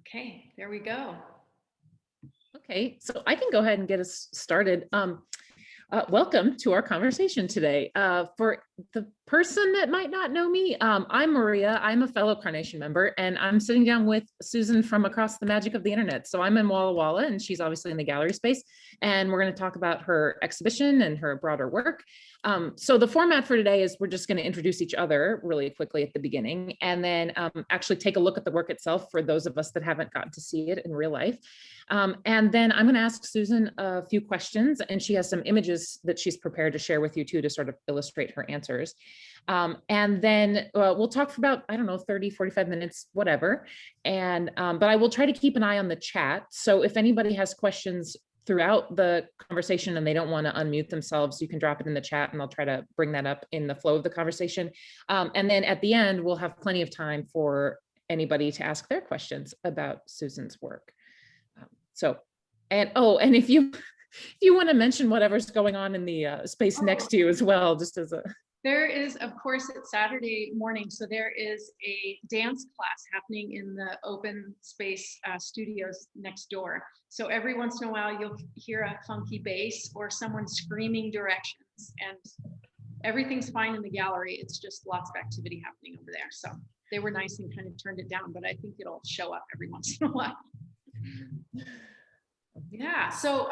Okay, there we go. Okay, so I can go ahead and get us started. Welcome to our conversation today. For the person that might not know me, I'm Maria. I'm a fellow Carnation member, and I'm sitting down with Susan from across the magic of the internet. So I'm in Walla Walla, and she's obviously in the gallery space, and we're going to talk about her exhibition and her broader work. So the format for today is we're just going to introduce each other really quickly at the beginning, and then actually take a look at the work itself for those of us that haven't gotten to see it in real life. And then I'm going to ask Susan a few questions, and she has some images that she's prepared to share with you too to sort of illustrate her answers. And then we'll talk for about, I don't know, 30, 45 minutes, whatever. And but I will try to keep an eye on the chat. So if anybody has questions throughout the conversation and they don't want to unmute themselves, you can drop it in the chat and I'll try to bring that up in the flow of the conversation. And then at the end, we'll have plenty of time for anybody to ask their questions about Susan's work. And if you want to mention whatever's going on in the space next to you as well, just as a. There is, of course, it's Saturday morning, so there is a dance class happening in the open space studios next door. So every once in a while, you'll hear a funky bass or someone screaming directions, and everything's fine in the gallery. It's just lots of activity happening over there. So they were nice and kind of turned it down, but I think it'll show up every once in a while. Yeah, so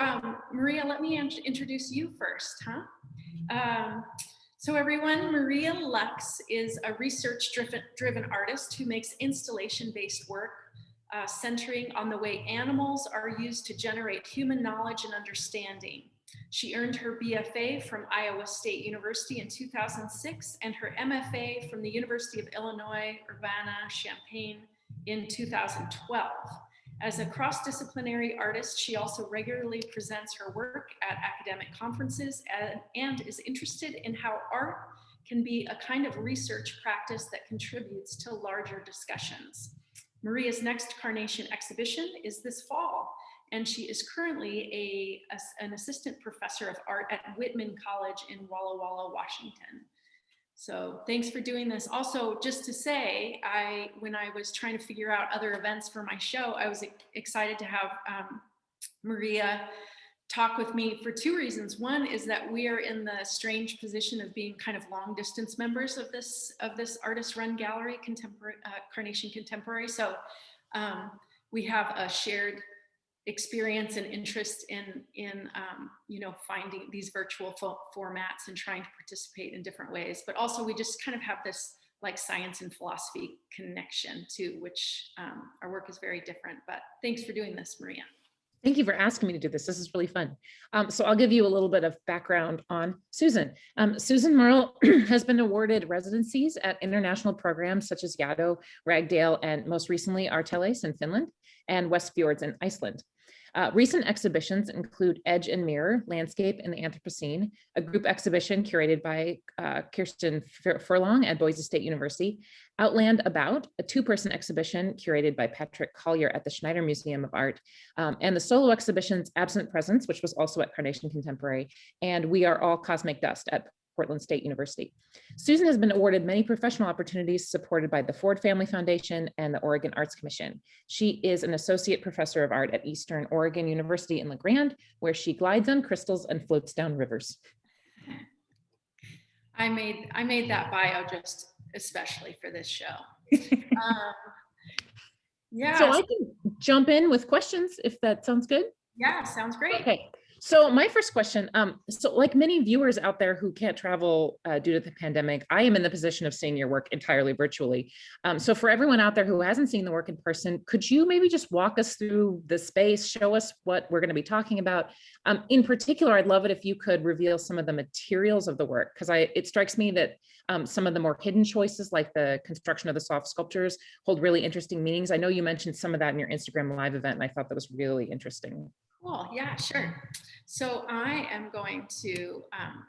Maria, let me introduce you first, huh? So everyone, Maria Lux is a research-driven artist who makes installation-based work centering on the way animals are used to generate human knowledge and understanding. She earned her BFA from Iowa State University in 2006 and her MFA from the University of Illinois, Urbana-Champaign in 2012. As a cross-disciplinary artist, she also regularly presents her work at academic conferences and is interested in how art can be a kind of research practice that contributes to larger discussions. Maria's next Carnation exhibition is this fall, and she is currently an assistant professor of art at Whitman College in Walla Walla, Washington. So thanks for doing this. Also, just to say, when I was trying to figure out other events for my show, I was excited to have Maria talk with me for two reasons. One is that we are in the strange position of being kind of long distance members of this artist-run gallery, Carnation Contemporary. So we have a shared experience and interest in finding these virtual formats and trying to participate in different ways, but also we just kind of have this like science and philosophy connection too, which our work is very different. But thanks for doing this, Maria. Thank you for asking me to do this. This is really fun. So I'll give you a little bit of background on Susan. Susan Murrell has been awarded residencies at international programs such as Yaddo, Ragdale, and most recently Arteles in Finland and Westfjords in Iceland. Recent exhibitions include Edge and Mirror, Landscape in the Anthropocene, a group exhibition curated by Kirsten Furlong at Boise State University, Outland About, a two-person exhibition curated by Patrick Collier at the Schneider Museum of Art, and the solo exhibitions Absent Presence, which was also at Carnation Contemporary, and We Are All Cosmic Dust at Portland State University. Susan has been awarded many professional opportunities supported by the Ford Family Foundation and the Oregon Arts Commission. She is an associate professor of art at Eastern Oregon University in La Grande, where she glides on crystals and floats down rivers. I made that bio just especially for this show. Yeah. So I can jump in with questions if that sounds good. Yeah, sounds great. Okay. So my first question, so like many viewers out there who can't travel due to the pandemic, I am in the position of seeing your work entirely virtually. So for everyone out there who hasn't seen the work in person, could you maybe just walk us through the space, show us what we're going to be talking about? In particular, I'd love it if you could reveal some of the materials of the work, because it strikes me that some of the more hidden choices, like the construction of the soft sculptures, hold really interesting meanings. I know you mentioned some of that in your Instagram Live event, and I thought that was really interesting. Cool. Yeah, sure. So I am going to,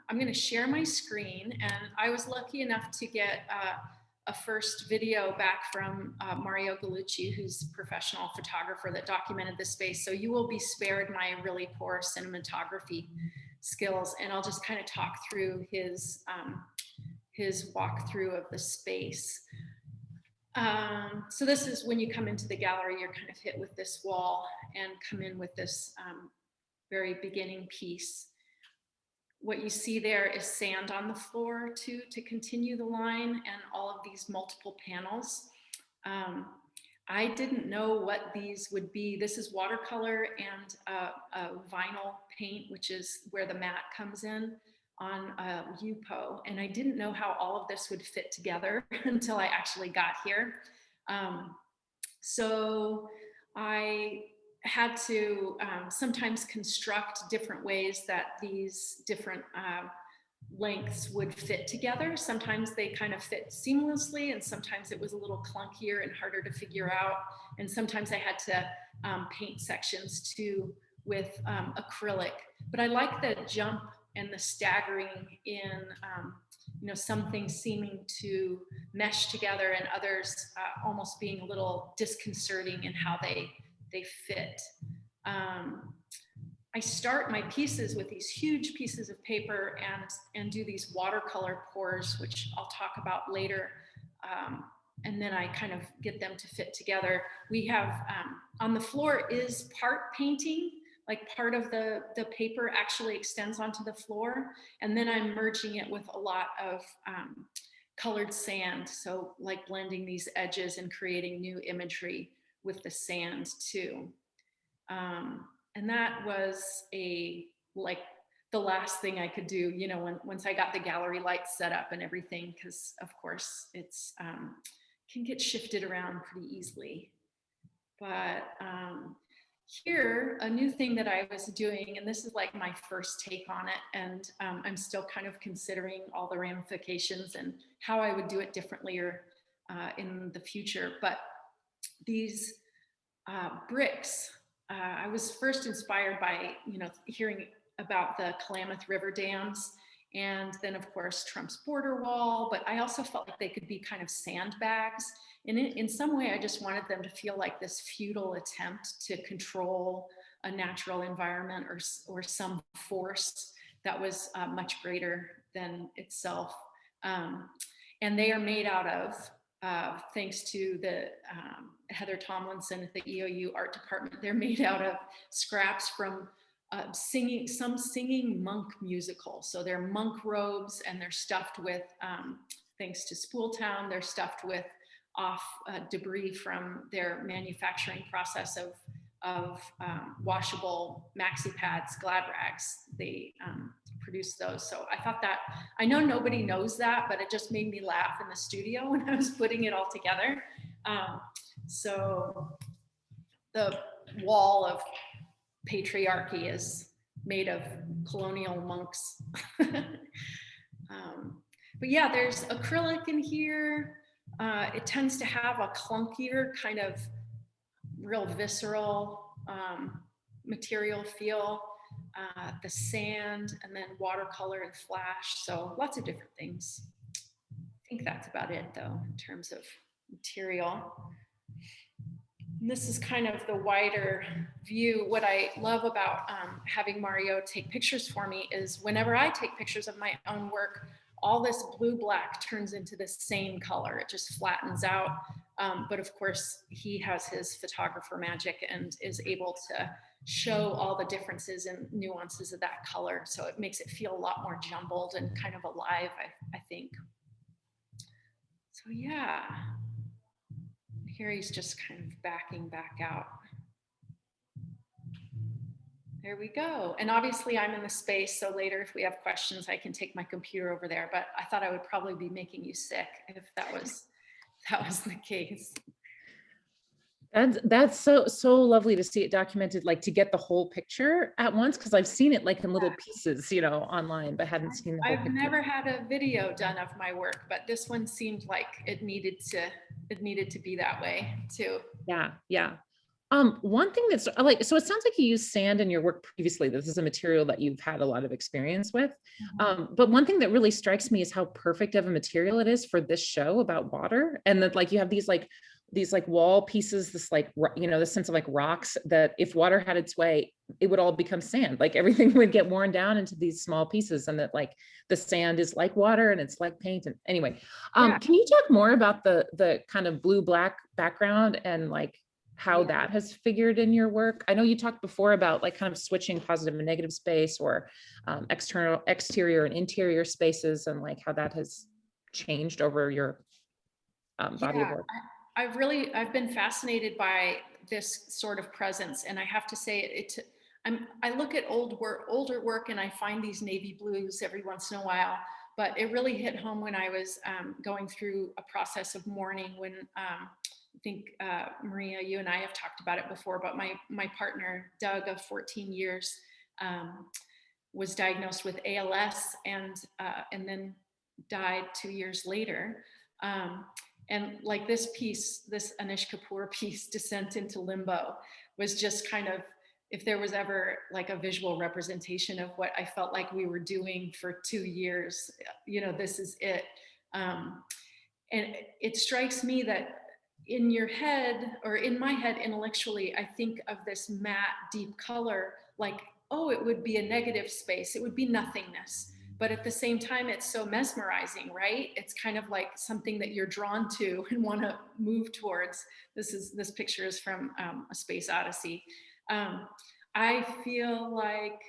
I'm going to share my screen, and I was lucky enough to get a first video back from Mario Gallucci, who's a professional photographer that documented this space. So you will be spared my really poor cinematography skills, and I'll just kind of talk through his walkthrough of the space. So this is when you come into the gallery, you're kind of hit with this wall and come in with this very beginning piece. What you see there is sand on the floor too, to continue the line, and all of these multiple panels. I didn't know what these would be. This is watercolor and a vinyl paint, which is where the mat comes in on UPO. And I didn't know how all of this would fit together until I actually got here. So I had to sometimes construct different ways that these different lengths would fit together. Sometimes they kind of fit seamlessly, and sometimes it was a little clunkier and harder to figure out. And sometimes I had to paint sections too with acrylic. But I like the jump and the staggering in, you know, some things seeming to mesh together and others almost being a little disconcerting in how they fit. I start my pieces with these huge pieces of paper and do these watercolor pours, which I'll talk about later. And then I kind of get them to fit together. We have on the floor is part painting, like part of the paper actually extends onto the floor. And then I'm merging it with a lot of colored sand. So like blending these edges and creating new imagery with the sand too. And that was like the last thing I could do, you know, once I got the gallery lights set up and everything, because of course it's can get shifted around pretty easily. But here, a new thing that I was doing, and this is like my first take on it, and I'm still kind of considering all the ramifications and how I would do it differently or in the future. But these bricks, I was first inspired by, you know, hearing about the Klamath River dams, and then of course Trump's border wall. But I also felt like they could be kind of sandbags. And in some way, I just wanted them to feel like this futile attempt to control a natural environment or some force that was much greater than itself. And they are made out of, thanks to the Heather Tomlinson at the EOU art department, they're made out of scraps from some singing monk musical. So they're monk robes, and they're stuffed with, thanks to Spooltown, they're stuffed with off debris from their manufacturing process of washable maxi pads, glad rags. They produce those. So I thought that, I know nobody knows that, but it just made me laugh in the studio when I was putting it all together. So the wall of patriarchy is made of colonial monks. But yeah, there's acrylic in here. It tends to have a clunkier kind of real visceral material feel, the sand, and then watercolor and flash. So lots of different things. I think that's about it though, in terms of material. And this is kind of the wider view. What I love about having Mario take pictures for me is whenever I take pictures of my own work, all this blue-black turns into the same color. It just flattens out. But of course, he has his photographer magic and is able to show all the differences and nuances of that color. So it makes it feel a lot more jumbled and kind of alive, I think. So yeah, here he's just kind of backing back out. There we go. And obviously I'm in the space, so later if we have questions, I can take my computer over there, but I thought I would probably be making you sick if that was the case. That's so lovely to see it documented, like to get the whole picture at once, because I've seen it like in little pieces, you know, online, but hadn't seen the whole picture. I've never had a video done of my work, but this one seemed like it needed to be that way too. Yeah. One thing that's like, so it sounds like you used sand in your work previously. This is a material that you've had a lot of experience with. But one thing that really strikes me is how perfect of a material it is for this show about water. And that like you have these like these like wall pieces, this like, the sense of like rocks that if water had its way, it would all become sand. Like everything would get worn down into these small pieces, and that like the sand is like water and it's like paint. And anyway, Yeah. can you talk more about the kind of blue-black background and like how that has figured in your work? I know you talked before about like kind of switching positive and negative space, or exterior and interior spaces, and like how that has changed over your body of Yeah, work. I've been fascinated by this sort of presence, and I have to say I look at older work, and I find these navy blues every once in a while, but it really hit home when I was going through a process of mourning when I think Maria, you and I have talked about it before, but my partner Doug of 14 years was diagnosed with ALS, and then died 2 years later. And like this piece, this Anish Kapoor piece, Descent into Limbo, was just kind of, if there was ever like a visual representation of what I felt like we were doing for 2 years, this is it. And it strikes me that in your head, or in my head intellectually, I think of this matte, deep color like, oh, it would be a negative space, it would be nothingness. But at the same time, it's so mesmerizing, right? It's kind of like something that you're drawn to and want to move towards. This picture is from A Space Odyssey. I feel like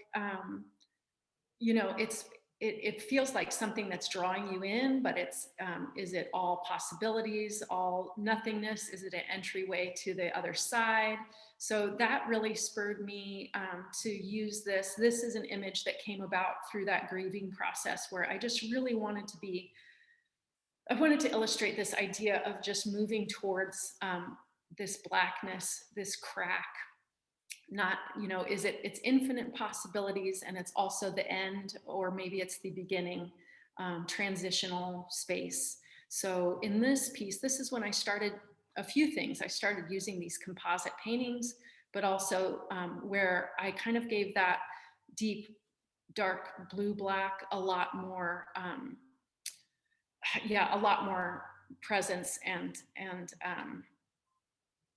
it feels like something that's drawing you in, but is it all possibilities, all nothingness? Is it an entryway to the other side? So that really spurred me to use this. This is an image that came about through that grieving process, where I just really I wanted to illustrate this idea of just moving towards this blackness, this crack. Not, it's infinite possibilities, and it's also the end, or maybe it's the beginning, transitional space. So in this piece, this is when I started a few things. I started using these composite paintings, but also where I kind of gave that deep, dark blue black a lot more, a lot more presence, and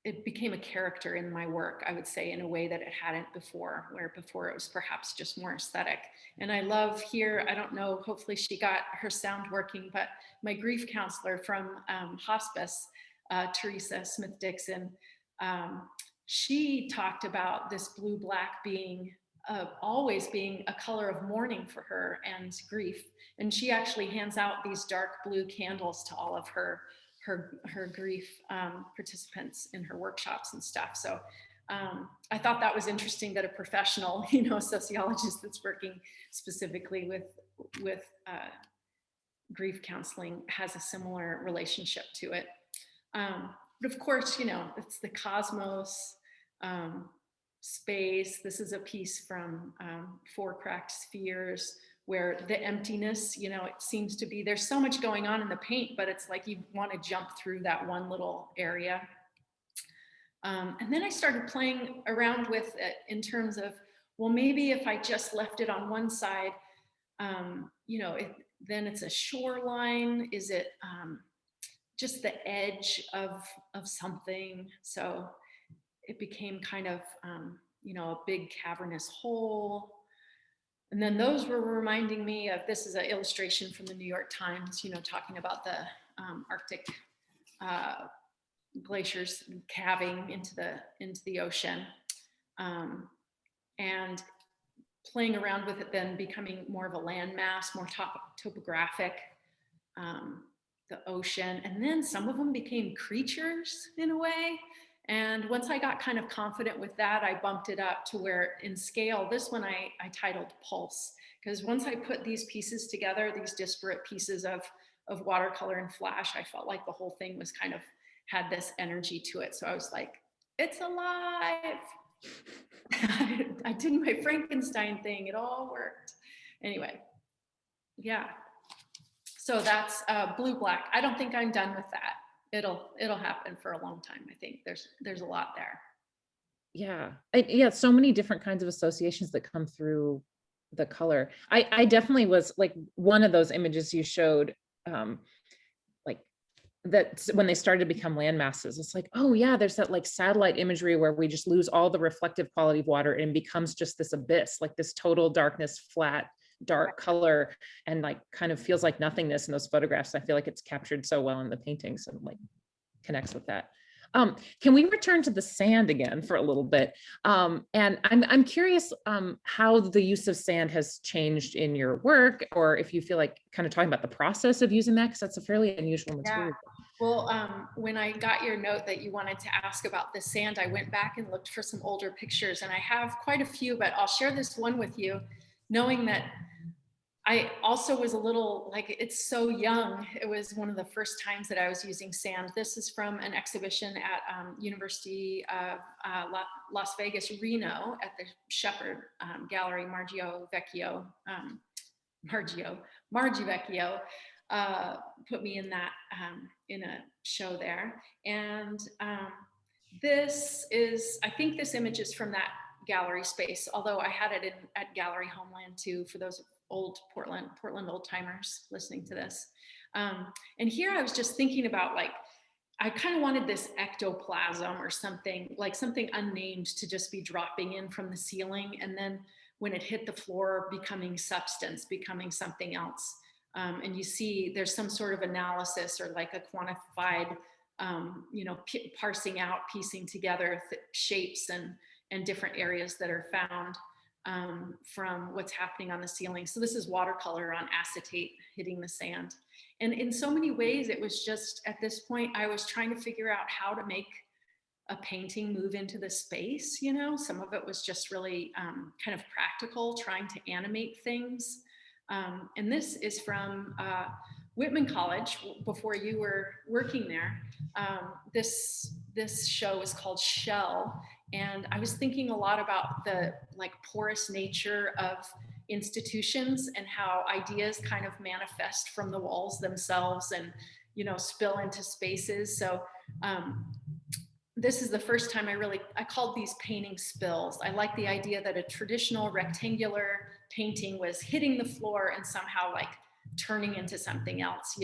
it became a character in my work, I would say, in a way that it hadn't before, where before it was perhaps just more aesthetic. And I love here, I don't know, hopefully she got her sound working, but my grief counselor from hospice, Teresa Smith-Dixon, she talked about this blue-black being always being a color of mourning for her and grief. And she actually hands out these dark blue candles to all of her grief participants in her workshops and stuff. So I thought that was interesting that a professional, a sociologist that's working specifically with grief counseling has a similar relationship to it. But of course, it's the cosmos, space. This is a piece from Four Cracked Spheres, where the emptiness, it seems to be, there's so much going on in the paint, but it's like you want to jump through that one little area. And then I started playing around with it in terms of, well, maybe if I just left it on one side, then it's a shoreline. Is it just the edge of something? So it became kind of, a big cavernous hole. And then those were reminding me of, this is an illustration from the New York Times, talking about the Arctic glaciers calving into the ocean, and playing around with it, then becoming more of a landmass, more topographic, the ocean. And then some of them became creatures in a way. And once I got kind of confident with that, I bumped it up to where in scale, this one I titled Pulse, because once I put these pieces together, these disparate pieces of watercolor and flash, I felt like the whole thing was kind of had this energy to it. So I was like, it's alive. I did my Frankenstein thing. It all worked. Anyway, yeah. So that's blue black. I don't think I'm done with that. It'll happen for a long time. I think there's a lot there. Yeah. So many different kinds of associations that come through the color. I definitely was like, one of those images you showed, like that when they started to become land masses, it's like, oh yeah, there's that like satellite imagery where we just lose all the reflective quality of water and becomes just this abyss, like this total darkness, flat, dark color, and like kind of feels like nothingness in those photographs. I feel like it's captured so well in the paintings and like connects with that. Can we return to the sand again for a little bit? And I'm curious how the use of sand has changed in your work, or if you feel like kind of talking about the process of using that, because that's a fairly unusual material. Yeah. Well, when I got your note that you wanted to ask about the sand, I went back and looked for some older pictures, and I have quite a few, but I'll share this one with you, knowing that I also was a little like, it's so young. It was one of the first times that I was using sand. This is from an exhibition at University of Las Vegas, Reno, at the Shepherd Gallery, Margie Vecchio put me in that, in a show there. And this is, I think this image is from that gallery space, although I had it at Gallery Homeland too, for those old Portland old timers listening to this. And here I was just thinking about, like, I kind of wanted this ectoplasm or something, like something unnamed, to just be dropping in from the ceiling. And then when it hit the floor, becoming substance, becoming something else. And you see there's some sort of analysis or like a quantified, parsing out, piecing together shapes and different areas that are found from what's happening on the ceiling. So this is watercolor on acetate hitting the sand. And in so many ways, it was just, at this point, I was trying to figure out how to make a painting move into the space. Some of it was just really kind of practical, trying to animate things. And this is from Whitman College, before you were working there. This show is called Shell. And I was thinking a lot about the like porous nature of institutions and how ideas kind of manifest from the walls themselves and, spill into spaces. So this is the first time I called these painting spills. I like the idea that a traditional rectangular painting was hitting the floor and somehow like turning into something else,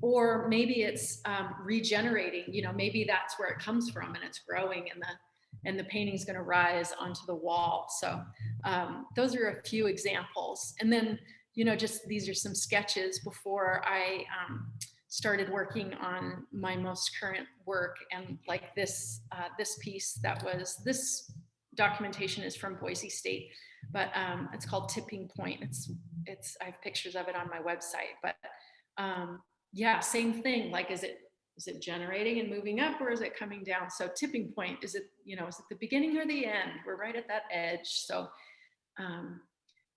or maybe it's regenerating, maybe that's where it comes from and it's growing and the painting's going to rise onto the wall. So those are a few examples. And then, just these are some sketches before I started working on my most current work. And like this piece this documentation is from Boise State, but it's called Tipping Point. I have pictures of it on my website, but yeah, same thing. Like, is it generating and moving up, or is it coming down? So tipping point, is it the beginning or the end? We're right at that edge. So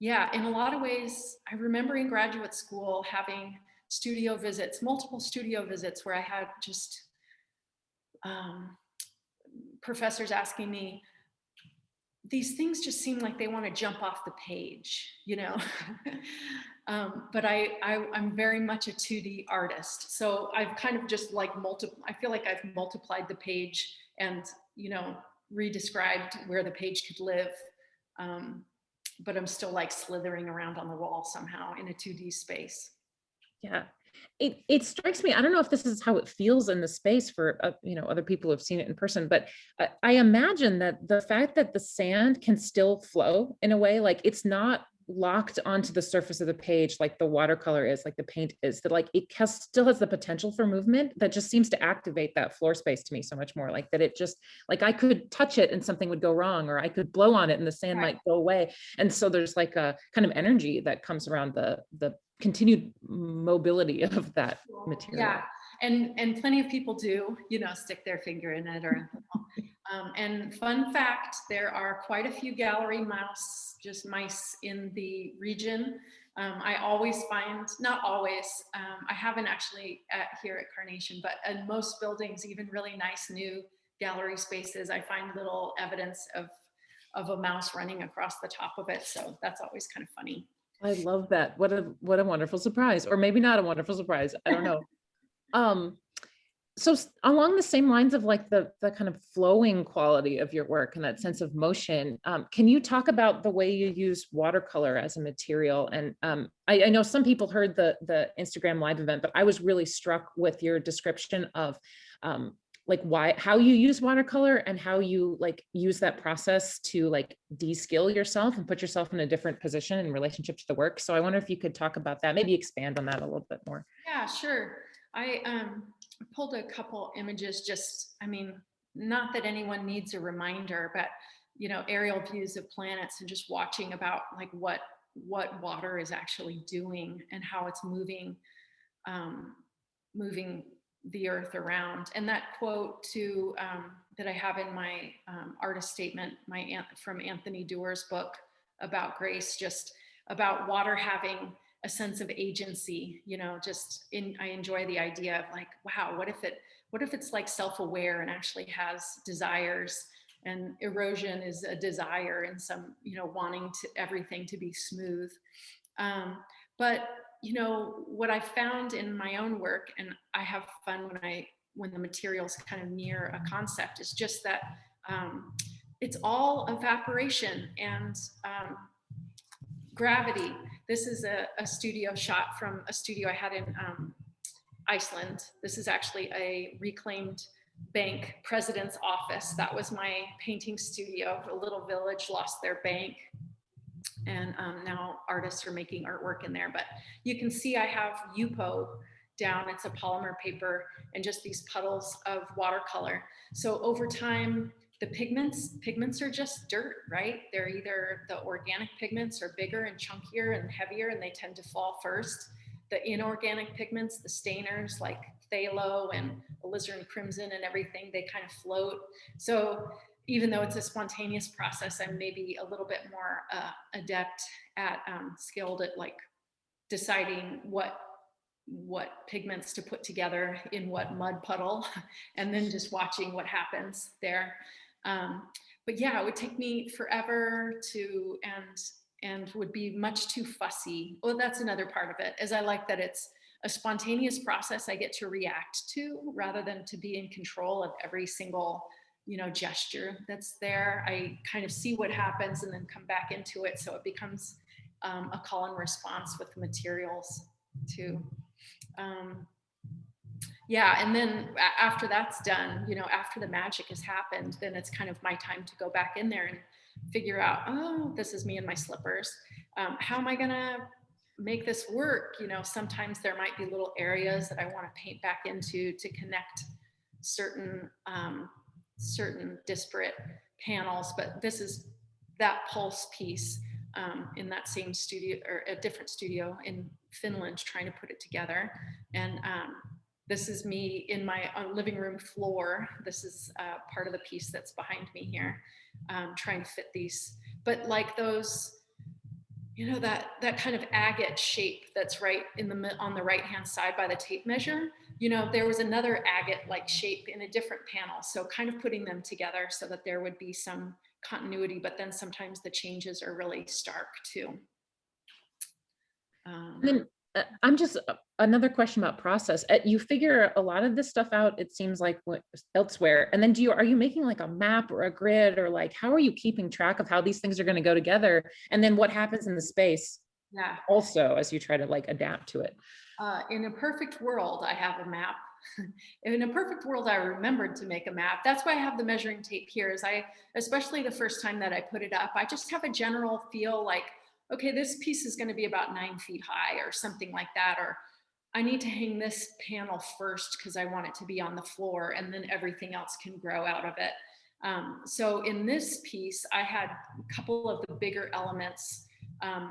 yeah, in a lot of ways, I remember in graduate school having multiple studio visits, where I had just professors asking me, these things just seem like they want to jump off the page, but I'm very much a 2D artist. So I've kind of just like I feel like I've multiplied the page and, redescribed where the page could live. But I'm still like slithering around on the wall somehow in a 2D space. Yeah, it strikes me, I don't know if this is how it feels in the space for other people who have seen it in person, but I imagine that the fact that the sand can still flow in a way, like it's not locked onto the surface of the page like the watercolor is, like the paint is, that like it still has the potential for movement that just seems to activate that floor space to me so much more. Like that it just, like I could touch it and something would go wrong, or I could blow on it and the sand might go away. And so there's like a kind of energy that comes around the continued mobility of that material. Yeah, and plenty of people do, stick their finger in it, or and fun fact, there are quite a few gallery mice in the region. I always find, not always, I haven't actually here at Carnation, but in most buildings, even really nice new gallery spaces, I find little evidence of a mouse running across the top of it. So that's always kind of funny. I love that. What a wonderful surprise, or maybe not a wonderful surprise. I don't know. So along the same lines of like the kind of flowing quality of your work and that sense of motion, can you talk about the way you use watercolor as a material? And I know some people heard the Instagram live event, but I was really struck with your description of like how you use watercolor and how you like use that process to like de-skill yourself and put yourself in a different position in relationship to the work. So I wonder if you could talk about that, maybe expand on that a little bit more. Yeah, sure. I pulled a couple images, just, I mean, not that anyone needs a reminder, but aerial views of planets and just watching about like what water is actually doing and how it's um, moving the earth around. And that quote too, that I have in my artist statement, from Anthony Doerr's book about grace, just about water having a sense of agency, I enjoy the idea of like, wow, what if it's like self-aware and actually has desires, and erosion is a desire and some, wanting to everything to be smooth. But what I found in my own work, and I have fun when the materials kind of near a concept, is just that it's all evaporation and gravity. This is a studio shot from a studio I had in Iceland. This is actually a reclaimed bank president's office. That was my painting studio. A little village lost their bank, and now artists are making artwork in there. But you can see I have Yupo down. It's a polymer paper and just these puddles of watercolor. So over time, the pigments are just dirt, right? They're either the organic pigments are bigger and chunkier and heavier, and they tend to fall first. The inorganic pigments, the stainers like phthalo and alizarin crimson and everything, they kind of float. So even though it's a spontaneous process, I'm maybe a little bit more adept at skilled at like deciding what pigments to put together in what mud puddle, and then just watching what happens there. But yeah, it would take me forever to, and would be much too fussy. Well, that's another part of it, is I like that it's a spontaneous process I get to react to rather than to be in control of every single gesture that's there. I kind of see what happens and then come back into it. So it becomes a call and response with the materials too. Yeah, and then after that's done, after the magic has happened, then it's kind of my time to go back in there and figure out, oh, this is me in my slippers. How am I gonna make this work? Sometimes there might be little areas that I want to paint back into to connect certain disparate panels, but this is that pulse piece in that same studio, or a different studio in Finland, trying to put it together. And this is me in my living room floor. This is part of the piece that's behind me here, trying to fit these, but like those, that kind of agate shape that's right on the right hand side by the tape measure. There was another agate like shape in a different panel. So kind of putting them together so that there would be some continuity, but then sometimes the changes are really stark too. Then I'm just another question about process. You figure a lot of this stuff out, it seems like, elsewhere. And then are you making like a map or a grid, or like, how are you keeping track of how these things are going to go together? And then what happens in the space? Yeah. Also, as you try to like adapt to it. In a perfect world, I have a map. In a perfect world, I remembered to make a map. That's why I have the measuring tape here. Especially the first time that I put it up, I just have a general feel like, okay, this piece is going to be about 9 feet high or something like that. Or I need to hang this panel first because I want it to be on the floor, and then everything else can grow out of it. So in this piece, I had a couple of the bigger elements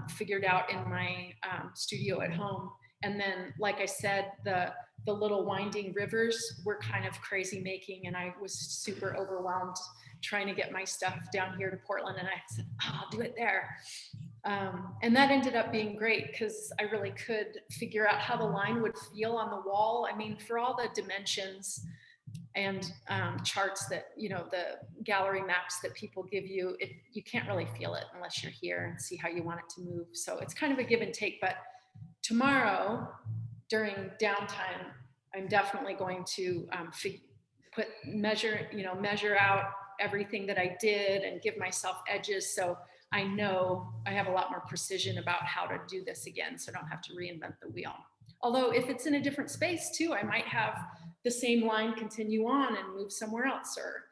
figured out in my studio at home. And then, like I said, the little winding rivers were kind of crazy making, and I was super overwhelmed trying to get my stuff down here to Portland, and I said, oh, I'll do it there. And that ended up being great because I really could figure out how the line would feel on the wall. I mean, for all the dimensions and charts that, the gallery maps that people give you, you can't really feel it unless you're here and see how you want it to move. So it's kind of a give and take. But tomorrow, during downtime, I'm definitely going to measure out everything that I did and give myself edges. So I know I have a lot more precision about how to do this again, so I don't have to reinvent the wheel. Although if it's in a different space too, I might have the same line continue on and move somewhere else, or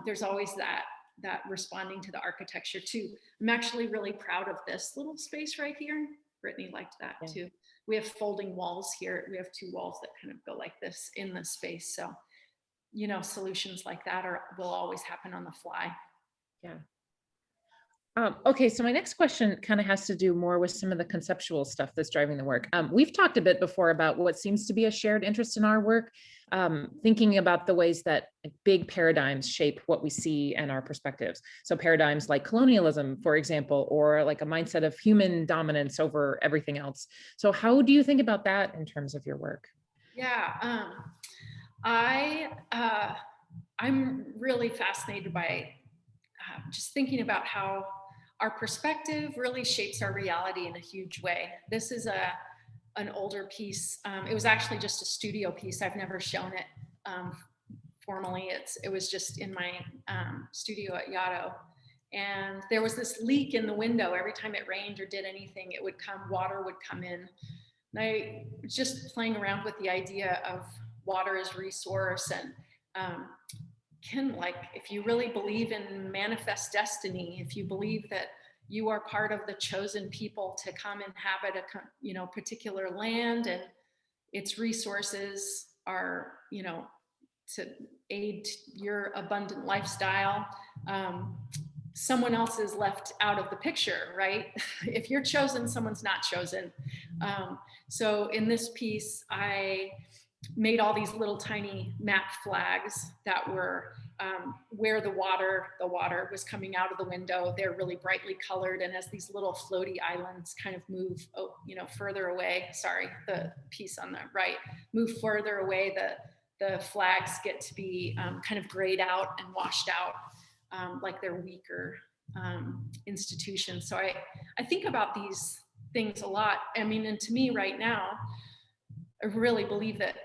there's always that responding to the architecture too. I'm actually really proud of this little space right here. Brittany liked that too. We have folding walls here. We have 2 walls that kind of go like this in the space. So, you know, solutions like that will always happen on the fly. Yeah. Okay, so my next question kind of has to do more with some of the conceptual stuff that's driving the work. We've talked a bit before about what seems to be a shared interest in our work, thinking about the ways that big paradigms shape what we see and our perspectives. So paradigms like colonialism, for example, or like a mindset of human dominance over everything else. So how do you think about that in terms of your work? Yeah, I'm really fascinated by just thinking about how our perspective really shapes our reality in a huge way. This is an older piece. It was actually just a studio piece. I've never shown it formally. It was just in my studio at Yaddo. And there was this leak in the window. Every time it rained or did anything, water would come in. And I was just playing around with the idea of water as resource, and if you really believe in manifest destiny, if you believe that you are part of the chosen people to come inhabit a particular land, and its resources are to aid your abundant lifestyle, someone else is left out of the picture, right? If you're chosen, someone's not chosen. So in this piece, I made all these little tiny map flags that were where the water was coming out of the window. They're really brightly colored, and as these little floaty islands kind of move further away, the piece on the right, move further away, the flags get to be kind of grayed out and washed out, like they're weaker institutions. So I think about these things a lot. I mean, and to me right now, I really believe that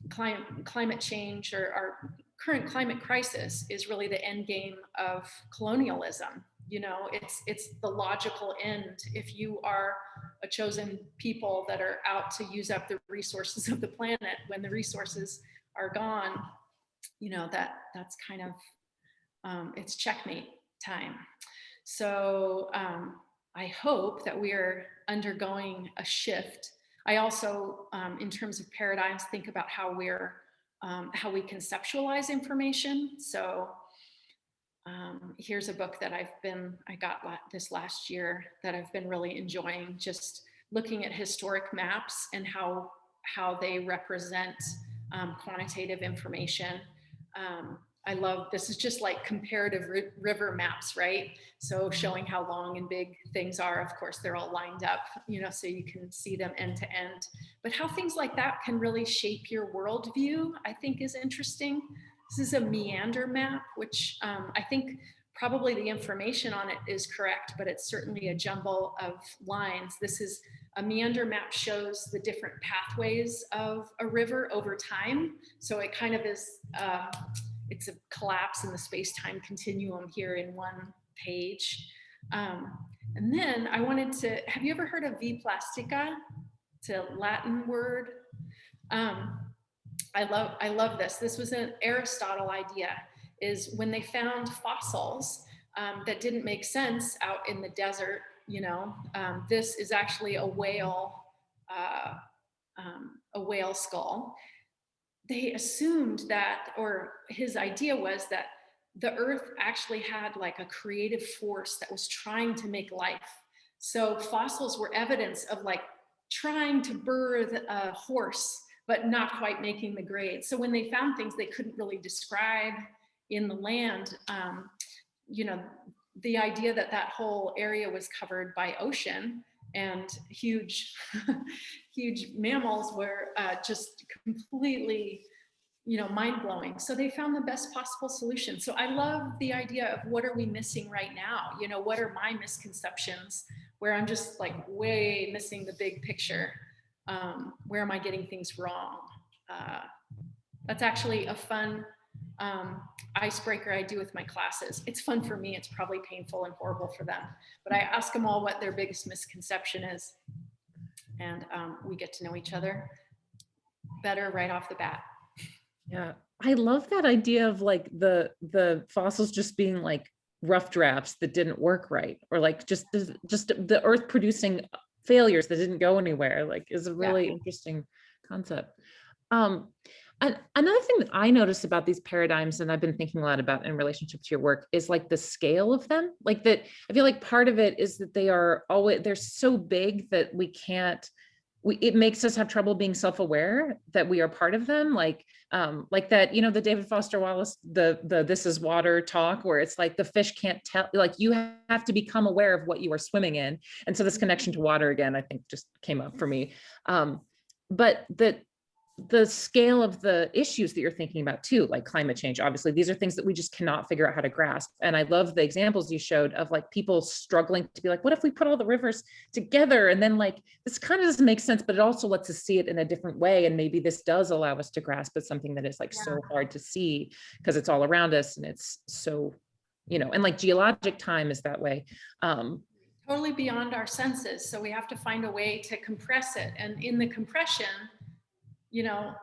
climate change, or our current climate crisis, is really the end game of colonialism. It's the logical end. If you are a chosen people that are out to use up the resources of the planet, when the resources are gone, that's kind of it's checkmate time. So I hope that we're undergoing a shift. I also, in terms of paradigms, think about how we conceptualize information. So here's a book that I got this last year that I've been really enjoying, just looking at historic maps and how they represent quantitative information. I love, this is just like comparative river maps, right? So showing how long and big things are. Of course, they're all lined up, so you can see them end to end. But how things like that can really shape your worldview, I think, is interesting. This is a meander map, which I think probably the information on it is correct, but it's certainly a jumble of lines. This is a meander map, shows the different pathways of a river over time. So it kind of is, it's a collapse in the space-time continuum here in one page. And then I wanted to, have you ever heard of V plastica? It's a Latin word. I love this. This was an Aristotle idea, is when they found fossils that didn't make sense out in the desert, this is actually a whale skull. They assumed that, or his idea was that the earth actually had like a creative force that was trying to make life. So fossils were evidence of like trying to birth a horse, but not quite making the grade. So when they found things they couldn't really describe in the land, the idea that that whole area was covered by ocean and huge, huge mammals were just completely, mind-blowing. So they found the best possible solution. So I love the idea of what are we missing right now? What are my misconceptions where I'm just like way missing the big picture? Where am I getting things wrong? that's actually a fun icebreaker I do with my classes. It's fun for me. It's probably painful and horrible for them. But I ask them all what their biggest misconception is. And we get to know each other better right off the bat. Yeah, I love that idea of like the fossils just being like rough drafts that didn't work right, or like just the earth producing failures that didn't go anywhere, like is a really interesting concept. Um, and another thing that I noticed about these paradigms, and I've been thinking a lot about in relationship to your work, is like the scale of them. Like that, I feel like part of it is that they're so big that we can't, it makes us have trouble being self-aware that we are part of them. Like that, the David Foster Wallace, the this is water talk, where it's like the fish can't tell, like you have to become aware of what you are swimming in. And so this connection to water again, I think just came up for me. But the scale of the issues that you're thinking about too, like climate change, obviously, these are things that we just cannot figure out how to grasp. And I love the examples you showed of like people struggling to be like, what if we put all the rivers together? And then like, this kind of doesn't make sense, but it also lets us see it in a different way. And maybe this does allow us to grasp at something that is like so hard to see because it's all around us. And it's so, and like geologic time is that way. Totally beyond our senses. So we have to find a way to compress it. And in the compression,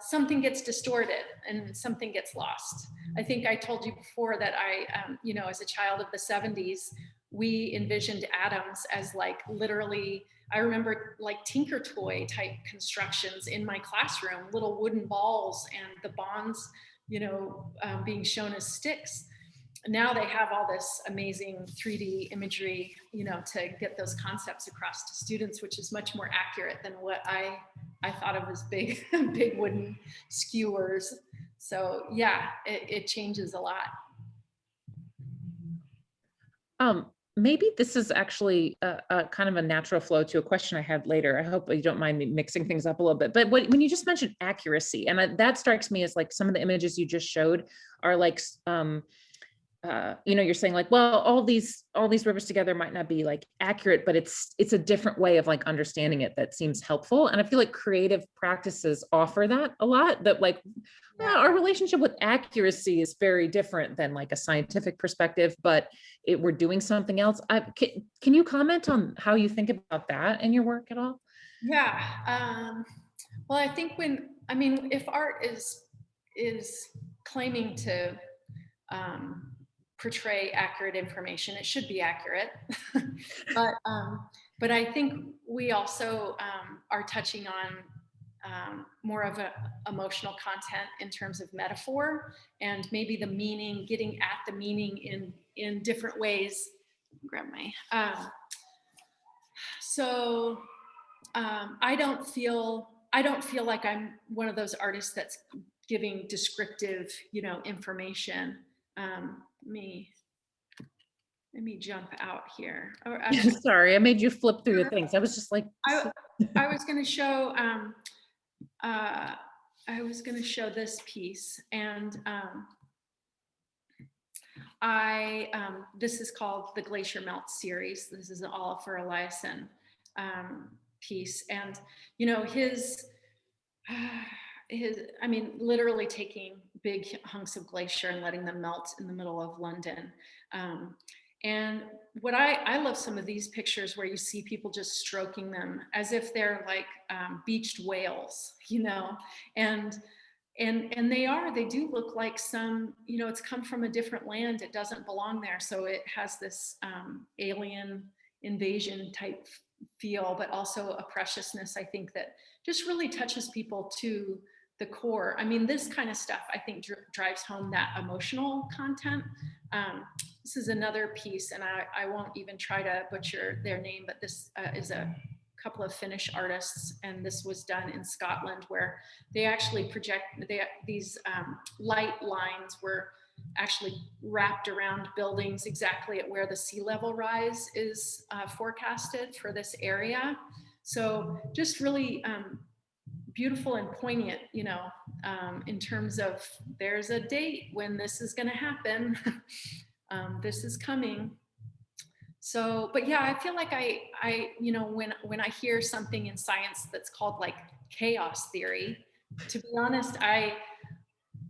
something gets distorted and something gets lost. I think I told you before that as a child of the 70s, we envisioned atoms as like literally, I remember like Tinker Toy type constructions in my classroom, little wooden balls and the bonds, being shown as sticks. Now they have all this amazing 3D imagery, to get those concepts across to students, which is much more accurate than what I thought of as big, big wooden skewers. So yeah, it changes a lot. Maybe this is actually a kind of a natural flow to a question I had later. I hope you don't mind me mixing things up a little bit. But when you just mentioned accuracy, and that strikes me as like some of the images you just showed are like, you're saying like, well, all these rivers together might not be like accurate, but it's a different way of like understanding it that seems helpful. And I feel like creative practices offer that a lot, that like our relationship with accuracy is very different than like a scientific perspective, but we're doing something else. Can you comment on how you think about that in your work at all? Yeah. Well, I think if art is claiming to portray accurate information, it should be accurate. but I think we also are touching on more of a emotional content in terms of metaphor and maybe the meaning, getting at the meaning in different ways. Grab my I don't feel like I'm one of those artists that's giving descriptive, information. Let me jump out here. Or actually, sorry, I made you flip through the things. I was just like, I was going to show. I was going to show this piece, and this is called the Glacier Melt series. This is an Olafur Eliasson piece, and literally taking big hunks of glacier and letting them melt in the middle of London. And what I love some of these pictures where you see people just stroking them as if they're like beached whales, and they do look like some, it's come from a different land. It doesn't belong there. So it has this alien invasion type feel, but also a preciousness, I think, that just really touches people to the core. This kind of stuff, I think, drives home that emotional content. This is another piece, and I won't even try to butcher their name, but this is a couple of Finnish artists, and this was done in Scotland, where they actually these light lines were actually wrapped around buildings exactly at where the sea level rise is forecasted for this area. So just really beautiful and poignant, in terms of there's a date when this is going to happen. This is coming. So, but yeah, I feel like I when I hear something in science that's called like chaos theory, To be honest, I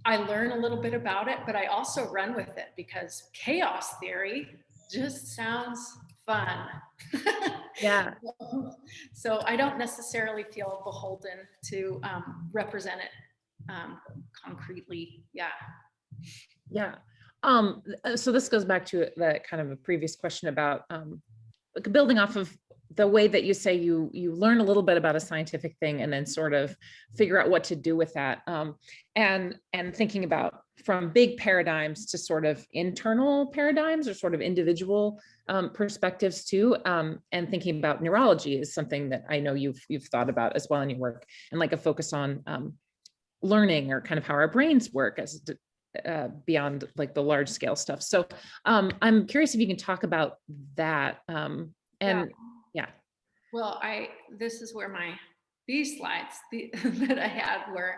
learn a little bit about it, but I also run with it because chaos theory just sounds fun. Yeah. So I don't necessarily feel beholden to represent it concretely. Yeah. Yeah. So this goes back to the kind of a previous question about building off of the way that you say you learn a little bit about a scientific thing and then sort of figure out what to do with that, and thinking about from big paradigms to sort of internal paradigms or sort of individual perspectives too, and thinking about neurology is something that I know you've thought about as well in your work, and like a focus on learning or kind of how our brains work as beyond like the large scale stuff. So I'm curious if you can talk about that. And yeah. Well, this is where these slides that I had were,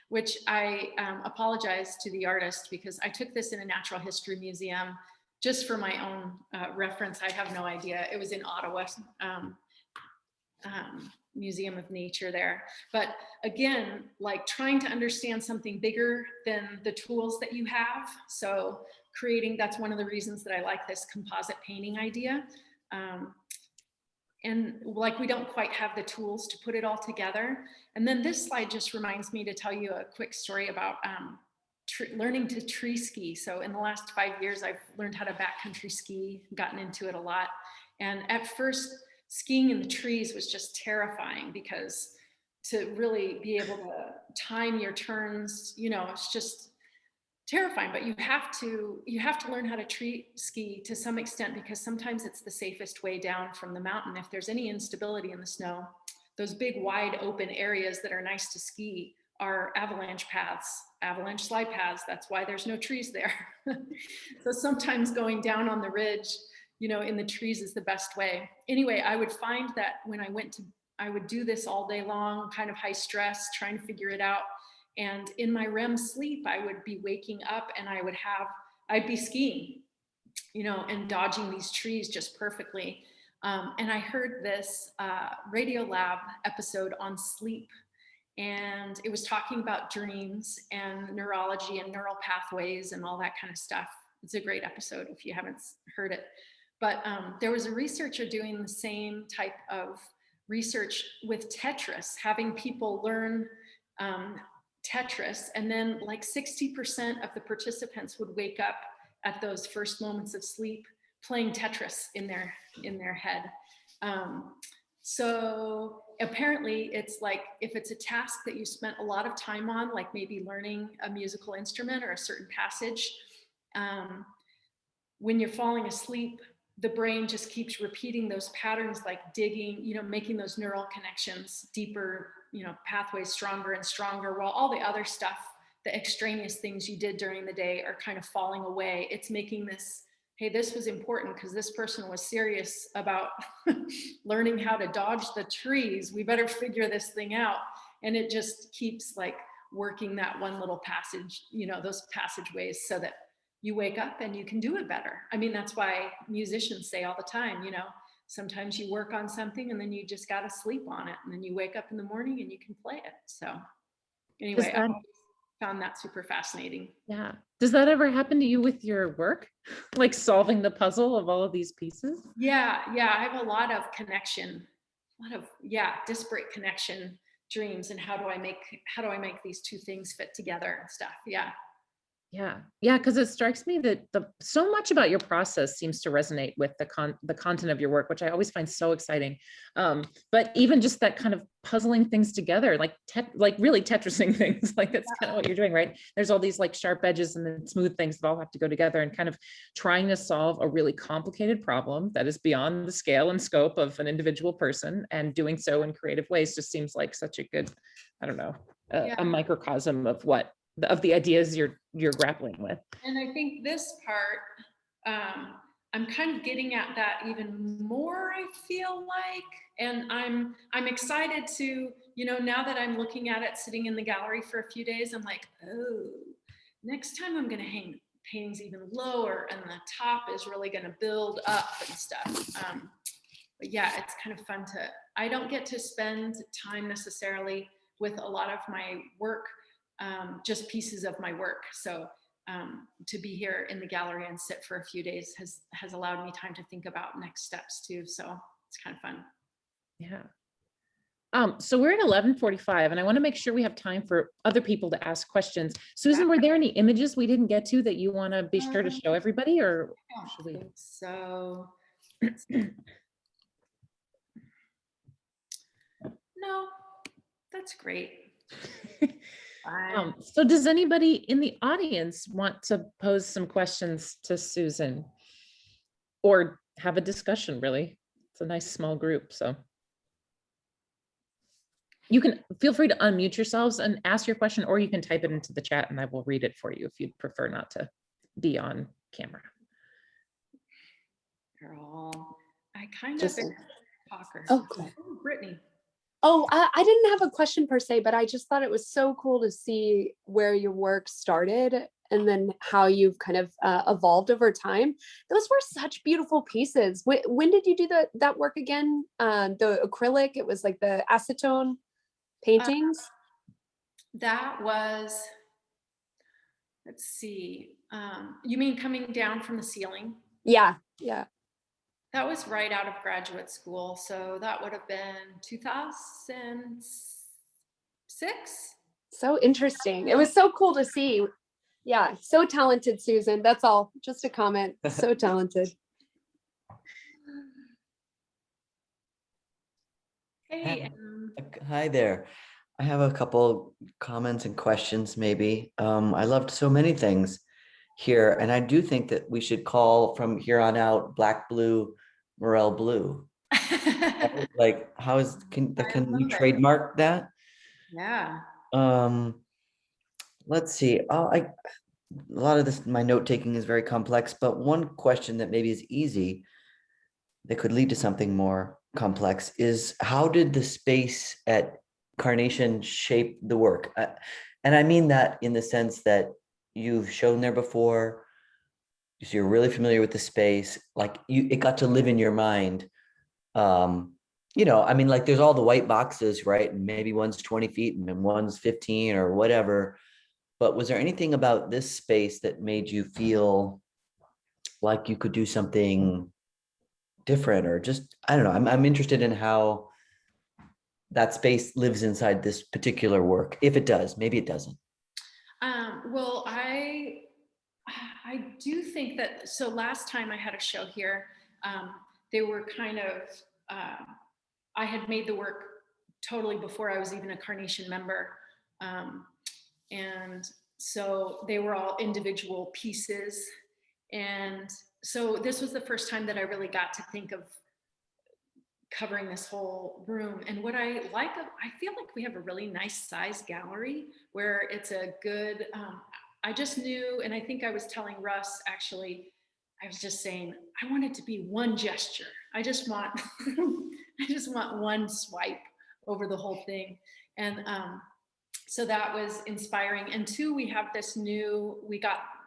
which I apologize to the artist because I took this in a natural history museum just for my own reference. I have no idea. It was in Ottawa, Museum of Nature there. But again, like trying to understand something bigger than the tools that you have. So that's one of the reasons that I like this composite painting idea. And like, we don't quite have the tools to put it all together. And then this slide just reminds me to tell you a quick story about learning to tree ski. So in the last 5 years, I've learned how to backcountry ski, gotten into it a lot. And at first, skiing in the trees was just terrifying because to really be able to time your turns, it's just terrifying. But you have to learn how to tree ski to some extent, because sometimes it's the safest way down from the mountain. If there's any instability in the snow, those big wide open areas that are nice to ski are avalanche paths, avalanche slide paths. That's why there's no trees there. So sometimes going down on the ridge, in the trees is the best way. Anyway, I would find that when I would do this all day long, kind of high stress, trying to figure it out. And in my REM sleep, I would be waking up and I'd be skiing, and dodging these trees just perfectly. And I heard this Radiolab episode on sleep, and it was talking about dreams and neurology and neural pathways and all that kind of stuff. It's a great episode if you haven't heard it. But there was a researcher doing the same type of research with Tetris, having people learn Tetris, and then like 60% of the participants would wake up at those first moments of sleep playing Tetris in their head. So apparently it's like, if it's a task that you spent a lot of time on, like maybe learning a musical instrument or a certain passage, when you're falling asleep, the brain just keeps repeating those patterns, like digging, making those neural connections deeper, pathways stronger and stronger, while all the other stuff, the extraneous things you did during the day, are kind of falling away. It's making this, hey, this was important because this person was serious about learning how to dodge the trees. We better figure this thing out. And it just keeps like working that one little passage, those passageways, so that you wake up and you can do it better. I mean, that's why musicians say all the time, sometimes you work on something and then you just got to sleep on it. And then you wake up in the morning and you can play it. So anyway, I found that super fascinating. Yeah. Does that ever happen to you with your work? Like solving the puzzle of all of these pieces? Yeah. I have a lot of disparate connection dreams. And how do I make these two things fit together and stuff? Yeah. Yeah, because it strikes me that so much about your process seems to resonate with the content of your work, which I always find so exciting. But even just that kind of puzzling things together, like really Tetrising things, like that's kind of what you're doing, right? There's all these like sharp edges and then smooth things that all have to go together, and kind of trying to solve a really complicated problem that is beyond the scale and scope of an individual person, and doing so in creative ways just seems like such a good, I don't know, a microcosm of the ideas you're grappling with. And I think this part, I'm kind of getting at that even more, I feel like, and I'm excited to, now that I'm looking at it sitting in the gallery for a few days, I'm like, oh, next time I'm going to hang paintings even lower, and the top is really going to build up and stuff. But yeah, it's kind of fun I don't get to spend time necessarily with a lot of my work, just pieces of my work. So to be here in the gallery and sit for a few days has allowed me time to think about next steps too. So it's kind of fun. Yeah. So we're at 11:45 and I want to make sure we have time for other people to ask questions. Susan, were there any images we didn't get to that you want to be sure to show everybody, or should we? So no, that's great. So does anybody in the audience want to pose some questions to Susan or have a discussion? Really, it's a nice small group, so. You can feel free to unmute yourselves and ask your question, or you can type it into the chat and I will read it for you if you'd prefer not to be on camera. Girl, I kind Just of talker. Oh, cool. Oh, Brittany. Oh, I didn't have a question per se, but I just thought it was so cool to see where your work started and then how you've kind of evolved over time. Those were such beautiful pieces. When did you do that work again? The acrylic, it was like the acetone paintings? That was, let's see, you mean coming down from the ceiling? Yeah. That was right out of graduate school. So that would have been 2006. So interesting. It was so cool to see. Yeah, so talented, Susan. That's all. Just a comment. So talented. Hey, Hi there. I have a couple comments and questions maybe. I loved so many things here, and I do think that we should call from here on out Black Blue, Murrell Blue. Like, can we trademark that? Yeah. Let's see. A lot of this, my note taking is very complex, but one question that maybe is easy that could lead to something more complex is, how did the space at Carnation shape the work? And I mean that in the sense that you've shown there before, so you're really familiar with the space, like it got to live in your mind. I mean, like there's all the white boxes, right? And maybe one's 20 feet and then one's 15 or whatever. But was there anything about this space that made you feel like you could do something different, or just, I don't know, I'm interested in how that space lives inside this particular work, if it does. Maybe it doesn't. Well, I do think that, so last time I had a show here, they were kind of, I had made the work totally before I was even a Carnation member. And so they were all individual pieces. And so this was the first time that I really got to think of covering this whole room. And what I like, I feel like we have a really nice size gallery where it's a good, I just knew, and I think I was telling Russ, actually, I was just saying, I want it to be one gesture. I just want, I just want one swipe over the whole thing. And so that was inspiring. And two, we have this new,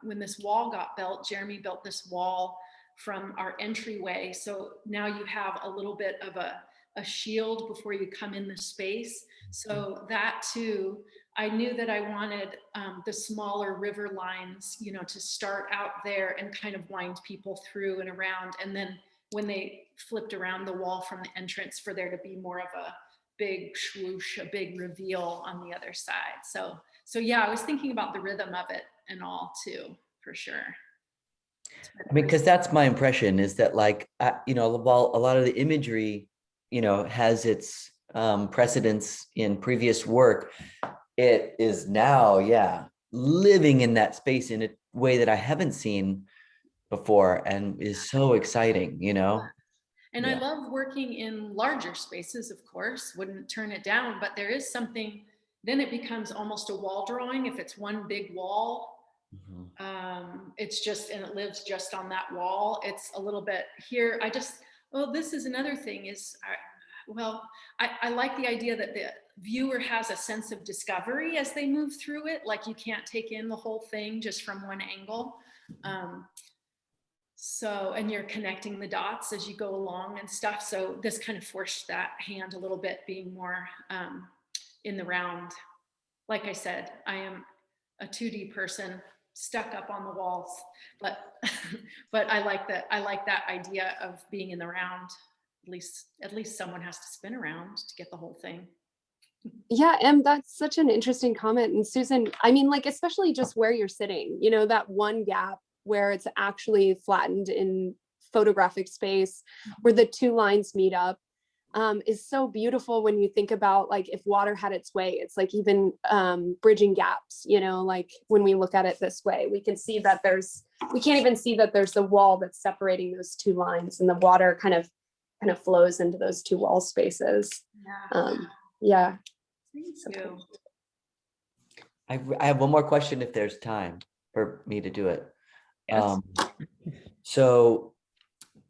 when this wall got built, Jeremy built this wall from our entryway. So now you have a little bit of a shield before you come in the space. So that too, I knew that I wanted the smaller river lines, to start out there and kind of wind people through and around. And then when they flipped around the wall from the entrance, for there to be more of a big swoosh, a big reveal on the other side. So yeah, I was thinking about the rhythm of it and all too, for sure. I mean, because that's my impression, is that like, while a lot of the imagery, has its precedence in previous work, it is now, living in that space in a way that I haven't seen before, and is so exciting, And I love working in larger spaces, of course, wouldn't turn it down, but there is something, then it becomes almost a wall drawing. If it's one big wall, it's just, and it lives just on that wall. It's a little bit here. This is another thing is, I like the idea that the viewer has a sense of discovery as they move through it. Like you can't take in the whole thing just from one angle. And you're connecting the dots as you go along and stuff. So this kind of forced that hand a little bit, being more in the round. Like I said, I am a 2D person stuck up on the walls, but but I like that idea of being in the round. At least someone has to spin around to get the whole thing. Yeah, and that's such an interesting comment. And Susan, I mean, like, especially just where you're sitting, you know, that one gap where it's actually flattened in photographic space, where the two lines meet up, is so beautiful when you think about, like, if water had its way. It's like even bridging gaps, you know, like when we look at it this way, we can see that we can't even see that there's the wall that's separating those two lines, and the water kind of flows into those two wall spaces. Yeah. Thank you. I have one more question if there's time for me to do it. Yes. So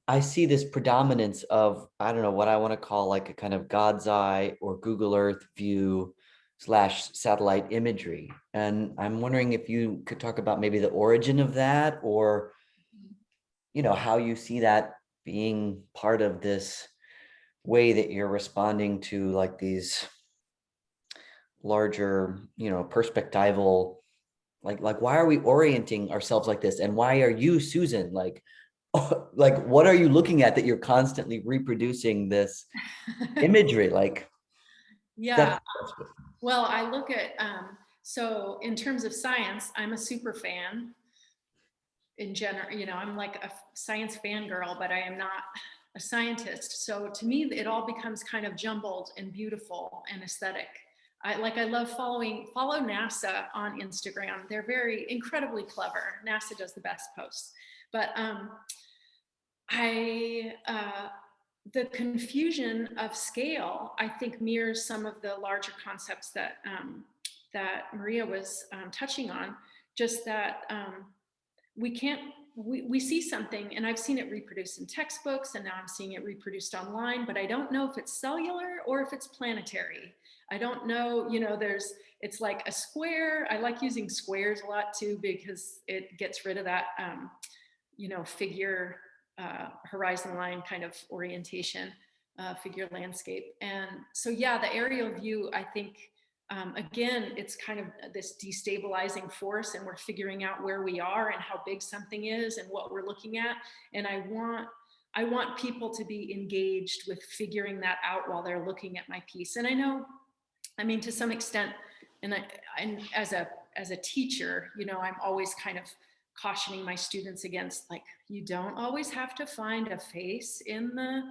I see this predominance of, I don't know what I want to call like a kind of God's eye or Google Earth view / satellite imagery. And I'm wondering if you could talk about maybe the origin of that, or, you know, how you see that being part of this way that you're responding to like these larger, you know, perspectival, like why are we orienting ourselves like this? And why are you, Susan, like what are you looking at that you're constantly reproducing this imagery? Like, Yeah, well, I look at, so in terms of science, I'm a super fan in general. You know, I'm like a science fangirl, but I am not a scientist. So to me, it all becomes kind of jumbled and beautiful and aesthetic. I love follow NASA on Instagram. They're very incredibly clever. NASA does the best posts, but the confusion of scale, I think, mirrors some of the larger concepts that that Maria was touching on. Just that we see something, and I've seen it reproduced in textbooks, and now I'm seeing it reproduced online, but I don't know if it's cellular or if it's planetary. I don't know, you know, it's like a square. I like using squares a lot too, because it gets rid of that, you know, figure, horizon line kind of orientation, figure landscape. And so, yeah, the aerial view, I think, again, it's kind of this destabilizing force, and we're figuring out where we are and how big something is and what we're looking at. And I want people to be engaged with figuring that out while they're looking at my piece. And I know, I mean, to some extent, and as a teacher, you know, I'm always kind of cautioning my students against, like, you don't always have to find a face in the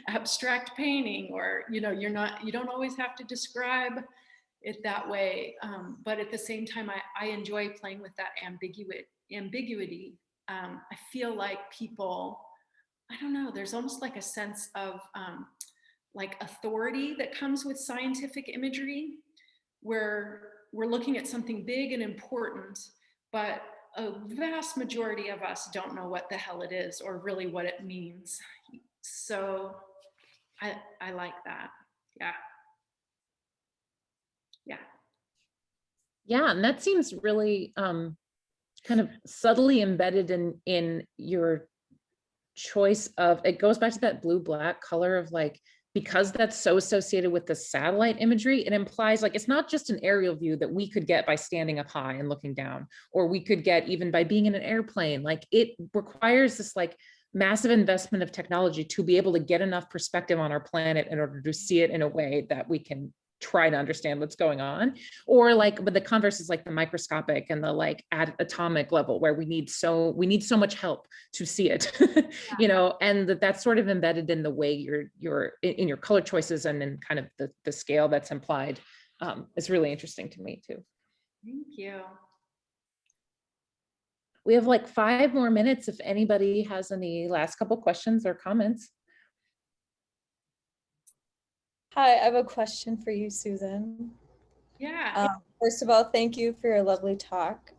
abstract painting, or, you know, you don't always have to describe it that way. But at the same time, I enjoy playing with that ambiguity. I feel like people, I don't know, there's almost like a sense of like authority that comes with scientific imagery, where we're looking at something big and important, but a vast majority of us don't know what the hell it is or really what it means. So I like that. Yeah. Yeah, and that seems really kind of subtly embedded in your choice of, it goes back to that blue-black color of, like, because that's so associated with the satellite imagery, it implies, like, it's not just an aerial view that we could get by standing up high and looking down, or we could get even by being in an airplane. Like, it requires this, like, massive investment of technology to be able to get enough perspective on our planet in order to see it in a way that we can try to understand what's going on. Or, like, but the converse is like the microscopic and the, like, at atomic level, where we need so much help to see it. You know, and that's sort of embedded in the way you're in your color choices, and in kind of the scale that's implied. It's really interesting to me too. Thank you. We have like 5 more minutes if anybody has any last couple questions or comments. Hi, I have a question for you, Susan. Yeah. First of all, thank you for your lovely talk.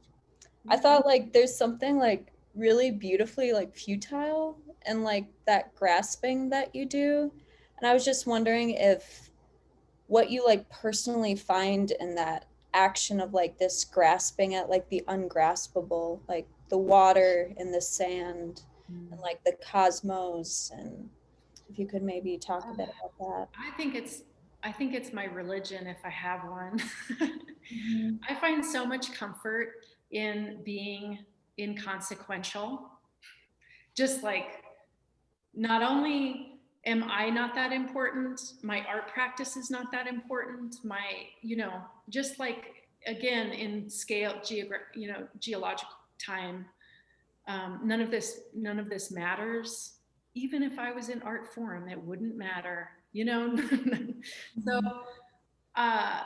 I thought, like, there's something, like, really beautifully, like, futile and, like, that grasping that you do. And I was just wondering if what you, like, personally find in that action of, like, this grasping at, like, the ungraspable, like the water and the sand and, like, the cosmos, and if you could maybe talk a bit about that. I think I think it's my religion if I have one. Mhm. I find so much comfort in being inconsequential. Just like, not only am I not that important, my art practice is not that important, my, just like, again, in scale, geological time, none of this matters. Even if I was in art form, it wouldn't matter, So, uh,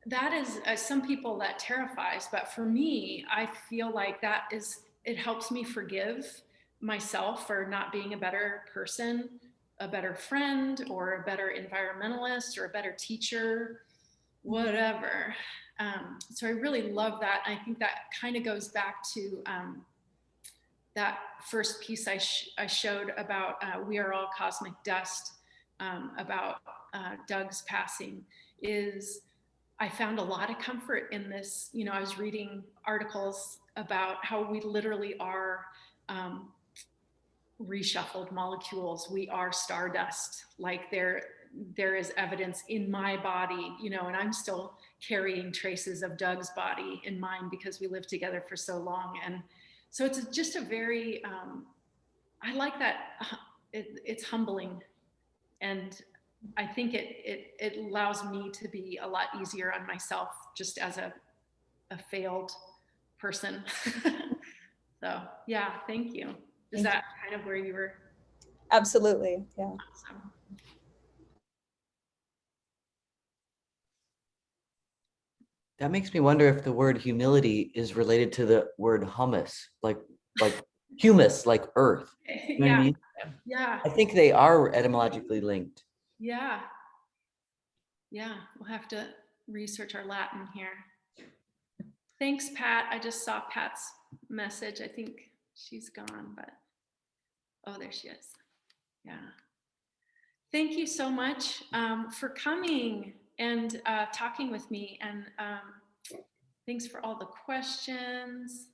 that is, some people that terrifies, but for me, I feel like it helps me forgive myself for not being a better person, a better friend, or a better environmentalist, or a better teacher, whatever. So I really love that. I think that kind of goes back to that first piece I showed about We Are All Cosmic Dust, about Doug's passing. Is I found a lot of comfort in this. I was reading articles about how we literally are reshuffled molecules. We are stardust. Like there is evidence in my body, and I'm still carrying traces of Doug's body in mine because we lived together for so long. And so it's just a very, I like that. It's humbling. And I think it allows me to be a lot easier on myself, just as a failed person. So yeah, thank you. Is Thank that kind of where you were? Absolutely. Yeah. Awesome. That makes me wonder if the word humility is related to the word humus, like humus, like earth. You know what I Yeah, mean? yeah, I think they are etymologically linked. yeah, yeah. We'll have to research our Latin here. Thanks, Pat. I just saw Pat's message. I think she's gone, but oh, there she is. Yeah. Thank you so much for coming and talking with me. And thanks for all the questions.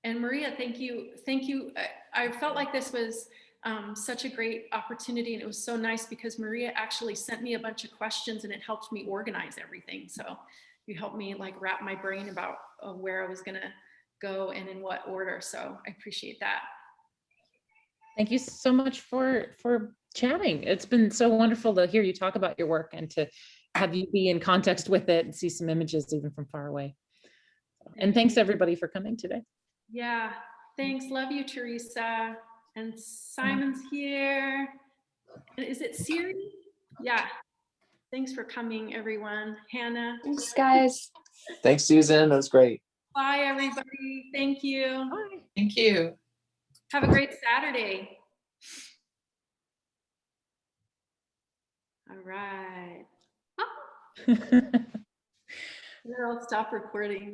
And Maria, thank you. Thank you. I felt like this was such a great opportunity, and it was so nice because Maria actually sent me a bunch of questions and it helped me organize everything. So you helped me like wrap my brain about where I was gonna go and in what order. So I appreciate that. Thank you so much for chatting. It's been so wonderful to hear you talk about your work and to have you be in context with it and see some images even from far away. And thanks everybody for coming today. Yeah, thanks. Love you, Teresa. And Simon's here. And is it Siri? Yeah. Thanks for coming, everyone. Hannah. Thanks, guys. Thanks, Susan. That was great. Bye, everybody. Thank you. Bye. Thank you. Have a great Saturday. All right. Oh, I'll stop recording.